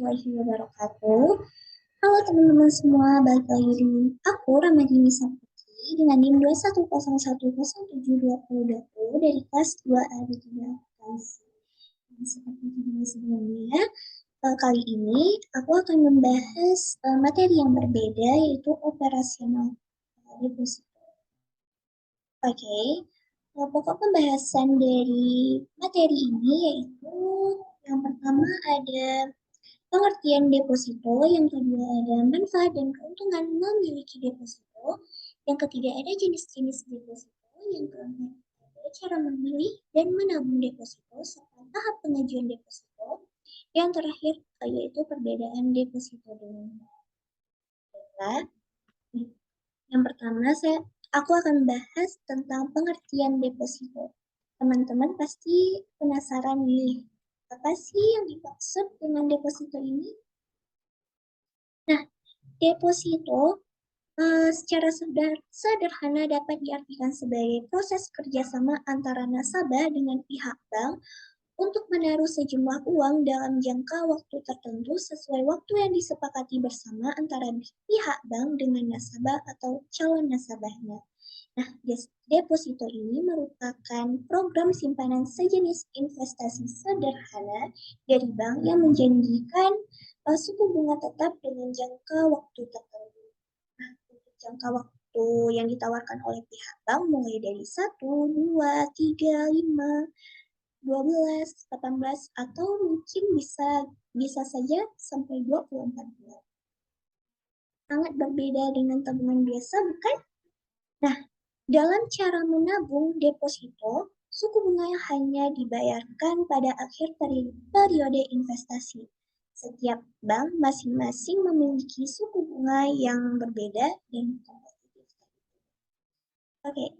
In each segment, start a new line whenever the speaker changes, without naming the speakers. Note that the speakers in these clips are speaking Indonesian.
warahmatullahi wabarakatuh. Halo teman-teman semua, balik lagi dengan aku Ramadhani Saputri dengan NIM 21010702020 dari kelas 2A di Bidang Akuntansi. Seperti video sebelumnya, kali ini aku akan membahas materi yang berbeda yaitu operasional deposito. Oke, pokok pembahasan dari materi ini yaitu yang pertama ada pengertian deposito, yang kedua ada manfaat dan keuntungan memiliki deposito, yang ketiga ada jenis-jenis deposito, yang keempat ada cara memilih dan menabung deposito serta tahap pengajuan deposito, yang terakhir yaitu perbedaan deposito dengan bank. Yang pertama aku akan bahas tentang pengertian deposito. Teman-teman pasti penasaran nih, apa sih yang dimaksud dengan deposito ini? Nah, deposito secara sederhana dapat diartikan sebagai proses kerjasama antara nasabah dengan pihak bank untuk menaruh sejumlah uang dalam jangka waktu tertentu sesuai waktu yang disepakati bersama antara pihak bank dengan nasabah atau calon nasabahnya. Nah, deposito ini merupakan program simpanan sejenis investasi sederhana dari bank yang menjanjikan suku bunga tetap dengan jangka waktu tertentu. Nah, untuk jangka waktu yang ditawarkan oleh pihak bank mulai dari 1, 2, 3, 5, 12, 18, atau mungkin bisa saja sampai 24 bulan. Sangat berbeda dengan tabungan biasa, bukan? Nah, dalam cara menabung deposito, suku bunga hanya dibayarkan pada akhir periode investasi. Setiap bank masing-masing memiliki suku bunga yang berbeda dan kompetitif. Oke,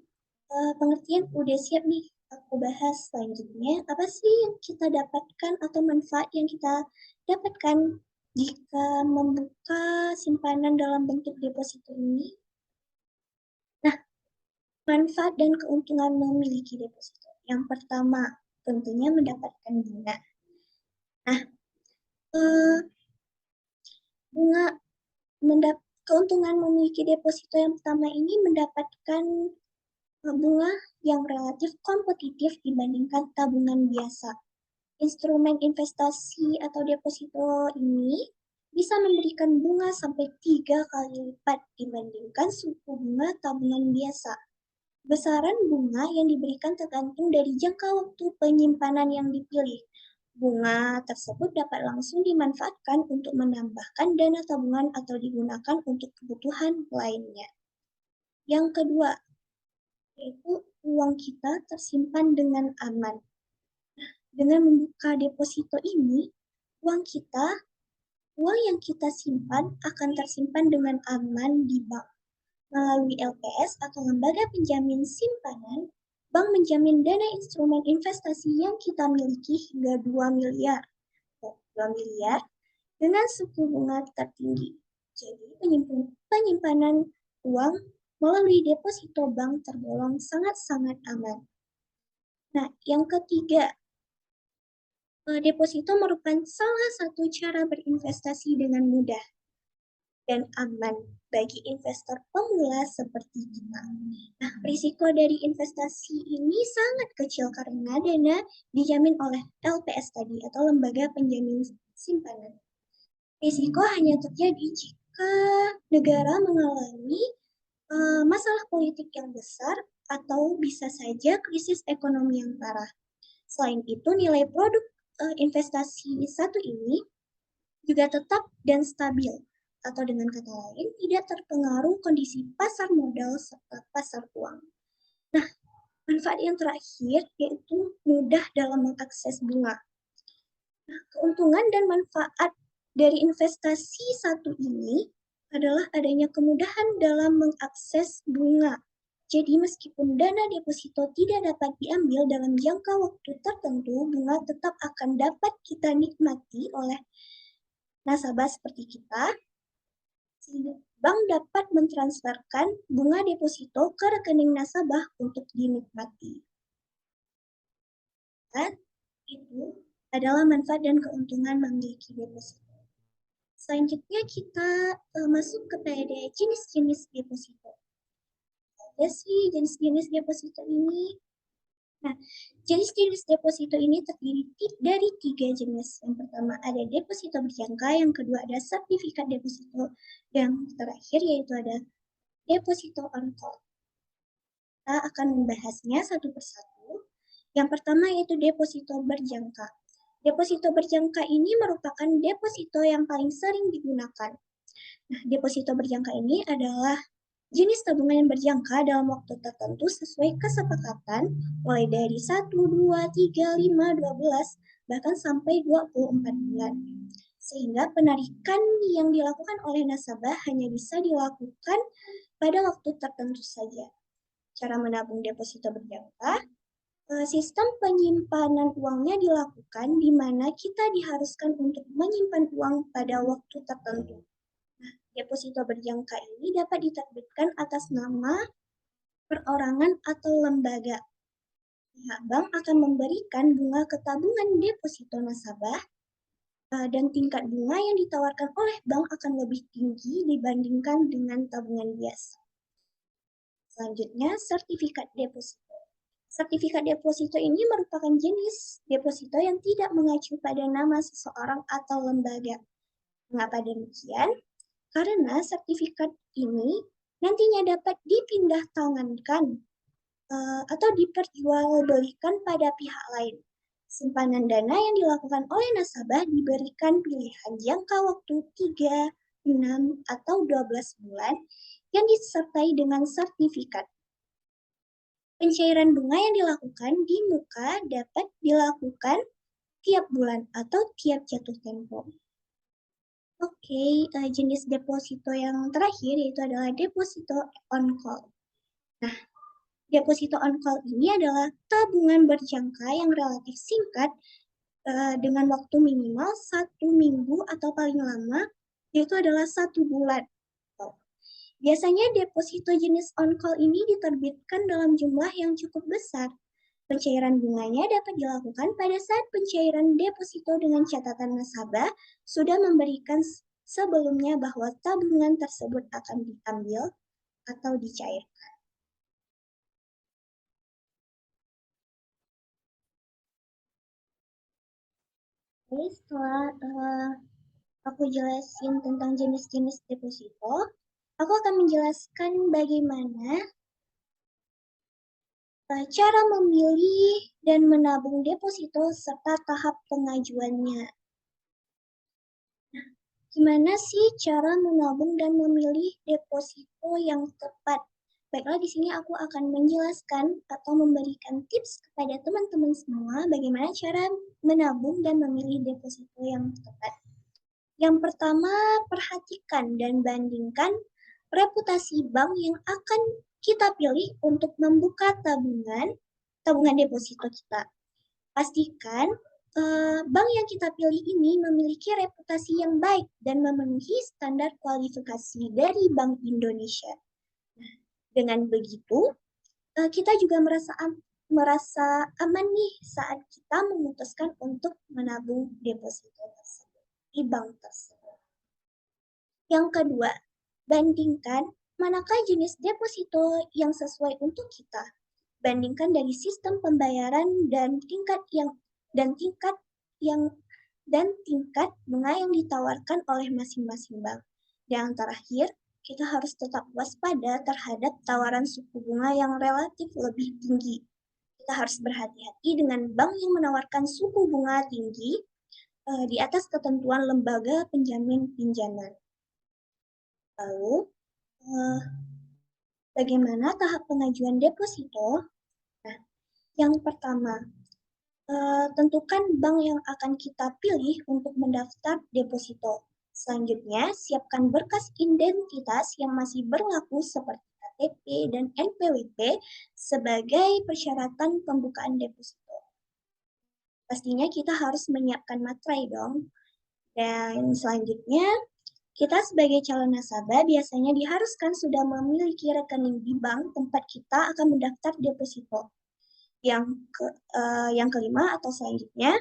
pengertian udah siap nih. Aku bahas selanjutnya. Apa sih yang kita dapatkan atau manfaat yang kita dapatkan jika membuka simpanan dalam bentuk deposito ini? Nah, manfaat dan keuntungan memiliki deposito. Yang pertama, tentunya mendapatkan bunga. Nah, bunga keuntungan memiliki deposito yang pertama ini mendapatkan bunga yang relatif kompetitif dibandingkan tabungan biasa. Instrumen investasi atau deposito ini bisa memberikan bunga sampai 3 kali lipat dibandingkan suku bunga tabungan biasa. Besaran bunga yang diberikan tergantung dari jangka waktu penyimpanan yang dipilih. Bunga tersebut dapat langsung dimanfaatkan untuk menambahkan dana tabungan atau digunakan untuk kebutuhan lainnya. Yang kedua, yaitu uang kita tersimpan dengan aman. Dengan membuka deposito ini, uang yang kita simpan akan tersimpan dengan aman di bank. Melalui LPS atau lembaga penjamin simpanan, bank menjamin dana instrumen investasi yang kita miliki hingga 2 miliar. 2 miliar dengan suku bunga tertinggi. Jadi penyimpanan uang melalui deposito bank tergolong sangat-sangat aman. Nah, yang ketiga, deposito merupakan salah satu cara berinvestasi dengan mudah dan aman bagi investor pemula seperti kita. Nah, risiko dari investasi ini sangat kecil karena dana dijamin oleh LPS tadi atau lembaga penjamin simpanan. Risiko hanya terjadi jika negara mengalami masalah politik yang besar atau bisa saja krisis ekonomi yang parah. Selain itu, nilai produk investasi satu ini juga tetap dan stabil, atau dengan kata lain, tidak terpengaruh kondisi pasar modal serta pasar uang. Nah, manfaat yang terakhir yaitu mudah dalam mengakses bunga. Nah, keuntungan dan manfaat dari investasi satu ini adalah adanya kemudahan dalam mengakses bunga. Jadi meskipun dana deposito tidak dapat diambil dalam jangka waktu tertentu, bunga tetap akan dapat kita nikmati oleh nasabah seperti kita, sehingga bank dapat mentransferkan bunga deposito ke rekening nasabah untuk dinikmati. Dan itu adalah manfaat dan keuntungan memiliki deposito. Selanjutnya kita masuk kepada jenis-jenis deposito. Ada sih jenis-jenis deposito ini. Nah, jenis-jenis deposito ini terdiri dari 3 jenis. Yang pertama ada deposito berjangka, yang kedua ada sertifikat deposito, yang terakhir yaitu ada deposito on call. Kita akan membahasnya satu persatu. Yang pertama yaitu deposito berjangka. Deposito berjangka ini merupakan deposito yang paling sering digunakan. Nah, deposito berjangka ini adalah jenis tabungan yang berjangka dalam waktu tertentu sesuai kesepakatan mulai dari 1, 2, 3, 5, 12, bahkan sampai 24 bulan. Sehingga penarikan yang dilakukan oleh nasabah hanya bisa dilakukan pada waktu tertentu saja. Cara menabung deposito berjangka, sistem penyimpanan uangnya dilakukan di mana kita diharuskan untuk menyimpan uang pada waktu tertentu. Nah, deposito berjangka ini dapat diterbitkan atas nama perorangan atau lembaga. Pihak bank akan memberikan bunga ke tabungan deposito nasabah dan tingkat bunga yang ditawarkan oleh bank akan lebih tinggi dibandingkan dengan tabungan biasa. Selanjutnya, sertifikat deposito. Sertifikat deposito ini merupakan jenis deposito yang tidak mengacu pada nama seseorang atau lembaga. Mengapa demikian? Karena sertifikat ini nantinya dapat dipindah tangankan atau diperjualbelikan pada pihak lain. Simpanan dana yang dilakukan oleh nasabah diberikan pilihan jangka waktu 3, 6, atau 12 bulan yang disertai dengan sertifikat. Pencairan bunga yang dilakukan di muka dapat dilakukan tiap bulan atau tiap jatuh tempo. Oke, jenis deposito yang terakhir yaitu adalah deposito on call. Nah, deposito on call ini adalah tabungan berjangka yang relatif singkat dengan waktu minimal 1 minggu atau paling lama yaitu adalah 1 bulan. Biasanya deposito jenis on call ini diterbitkan dalam jumlah yang cukup besar. Pencairan bunganya dapat dilakukan pada saat pencairan deposito dengan catatan nasabah sudah memberikan sebelumnya bahwa tabungan tersebut akan diambil atau dicairkan. Oke, setelah aku jelasin tentang jenis-jenis deposito, aku akan menjelaskan bagaimana cara memilih dan menabung deposito serta tahap pengajuannya. Nah, gimana sih cara menabung dan memilih deposito yang tepat? Baiklah, di sini aku akan menjelaskan atau memberikan tips kepada teman-teman semua bagaimana cara menabung dan memilih deposito yang tepat. Yang pertama, perhatikan dan bandingkan reputasi bank yang akan kita pilih untuk membuka tabungan deposito kita. Pastikan bank yang kita pilih ini memiliki reputasi yang baik dan memenuhi standar kualifikasi dari Bank Indonesia. Nah, dengan begitu, kita juga merasa aman nih saat kita memutuskan untuk menabung deposito tersebut di bank tersebut. Yang kedua, bandingkan manakah jenis deposito yang sesuai untuk kita. Bandingkan dari sistem pembayaran dan tingkat bunga yang ditawarkan oleh masing-masing bank. Yang terakhir, kita harus tetap waspada terhadap tawaran suku bunga yang relatif lebih tinggi. Kita harus berhati-hati dengan bank yang menawarkan suku bunga tinggi di atas ketentuan lembaga penjamin pinjaman. Lalu, bagaimana tahap pengajuan deposito? Nah, yang pertama, tentukan bank yang akan kita pilih untuk mendaftar deposito. Selanjutnya, siapkan berkas identitas yang masih berlaku seperti KTP dan NPWP sebagai persyaratan pembukaan deposito. Pastinya kita harus menyiapkan materai dong. Dan selanjutnya, kita sebagai calon nasabah biasanya diharuskan sudah memiliki rekening di bank tempat kita akan mendaftar deposito. Yang kelima atau selanjutnya,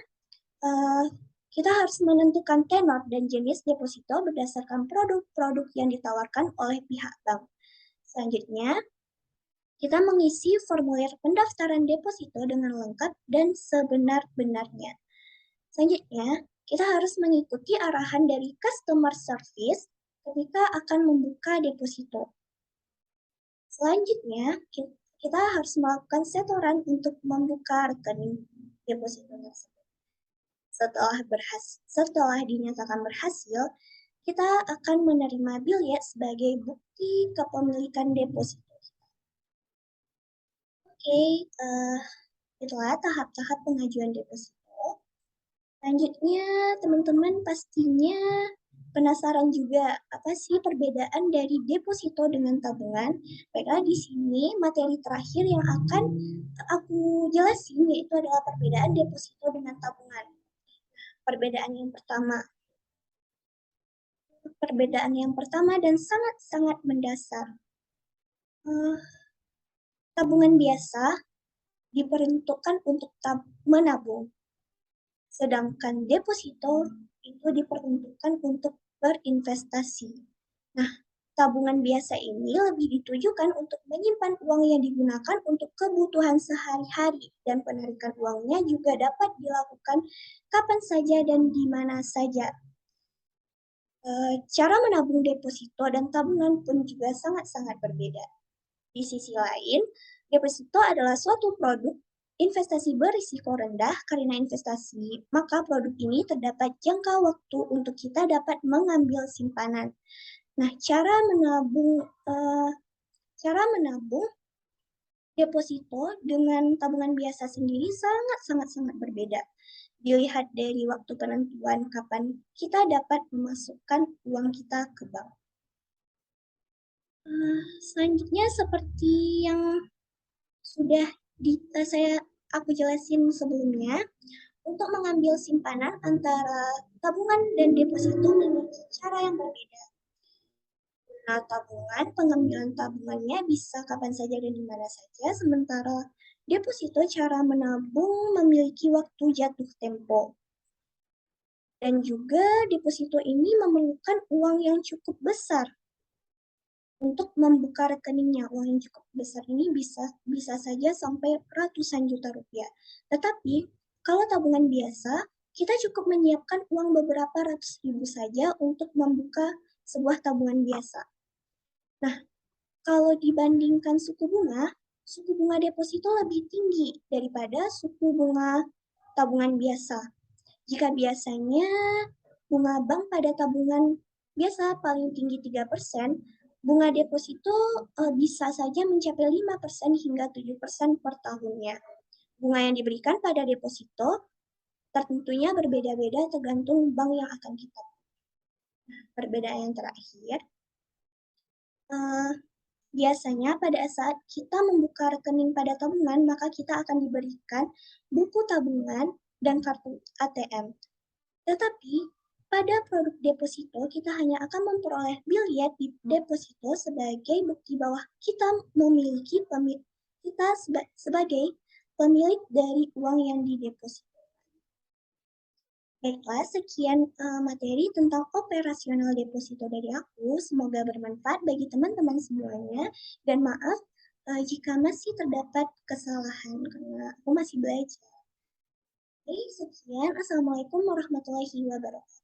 kita harus menentukan tenor dan jenis deposito berdasarkan produk-produk yang ditawarkan oleh pihak bank. Selanjutnya, kita mengisi formulir pendaftaran deposito dengan lengkap dan sebenar-benarnya. Selanjutnya, kita harus mengikuti arahan dari customer service ketika akan membuka deposito. Selanjutnya, kita harus melakukan setoran untuk membuka rekening deposito tersebut. Setelah dinyatakan berhasil, kita akan menerima biljet sebagai bukti kepemilikan deposito. Oke, itulah tahap-tahap pengajuan deposito. Selanjutnya, teman-teman pastinya penasaran juga apa sih perbedaan dari deposito dengan tabungan? Baiklah, di sini materi terakhir yang akan aku jelasin yaitu adalah perbedaan deposito dengan tabungan. Perbedaan yang pertama dan sangat-sangat mendasar. Tabungan biasa diperuntukkan untuk menabung, sedangkan deposito itu diperuntukkan untuk berinvestasi. Nah, tabungan biasa ini lebih ditujukan untuk menyimpan uang yang digunakan untuk kebutuhan sehari-hari dan penarikan uangnya juga dapat dilakukan kapan saja dan di mana saja. Cara menabung deposito dan tabungan pun juga sangat-sangat berbeda. Di sisi lain, deposito adalah suatu produk investasi berisiko rendah karena investasi, maka produk ini terdapat jangka waktu untuk kita dapat mengambil simpanan. Nah, cara menabung deposito dengan tabungan biasa sendiri sangat berbeda. Dilihat dari waktu penentuan kapan kita dapat memasukkan uang kita ke bank. Selanjutnya seperti yang sudah aku jelasin sebelumnya, untuk mengambil simpanan antara tabungan dan deposito memiliki cara yang berbeda. Nah, tabungan, pengambilan tabungannya bisa kapan saja dan di mana saja, sementara deposito cara menabung memiliki waktu jatuh tempo. Dan juga deposito ini memerlukan uang yang cukup besar untuk membuka rekeningnya. Uang yang cukup besar ini bisa saja sampai ratusan juta rupiah. Tetapi kalau tabungan biasa, kita cukup menyiapkan uang beberapa ratus ribu saja untuk membuka sebuah tabungan biasa. Nah, kalau dibandingkan suku bunga deposito lebih tinggi daripada suku bunga tabungan biasa. Jika biasanya bunga bank pada tabungan biasa paling tinggi 3%, bunga deposito bisa saja mencapai 5% hingga 7% per tahunnya. Bunga yang diberikan pada deposito tentunya berbeda-beda tergantung bank yang akan kita. Perbedaan yang terakhir, biasanya pada saat kita membuka rekening pada tabungan, maka kita akan diberikan buku tabungan dan kartu ATM. Tetapi pada produk deposito, kita hanya akan memperoleh biljet di deposito sebagai bukti bahwa kita sebagai pemilik dari uang yang dideposito. Baiklah, sekian materi tentang operasional deposito dari aku. Semoga bermanfaat bagi teman-teman semuanya. Dan maaf jika masih terdapat kesalahan karena aku masih belajar. Oke, sekian. Assalamualaikum warahmatullahi wabarakatuh.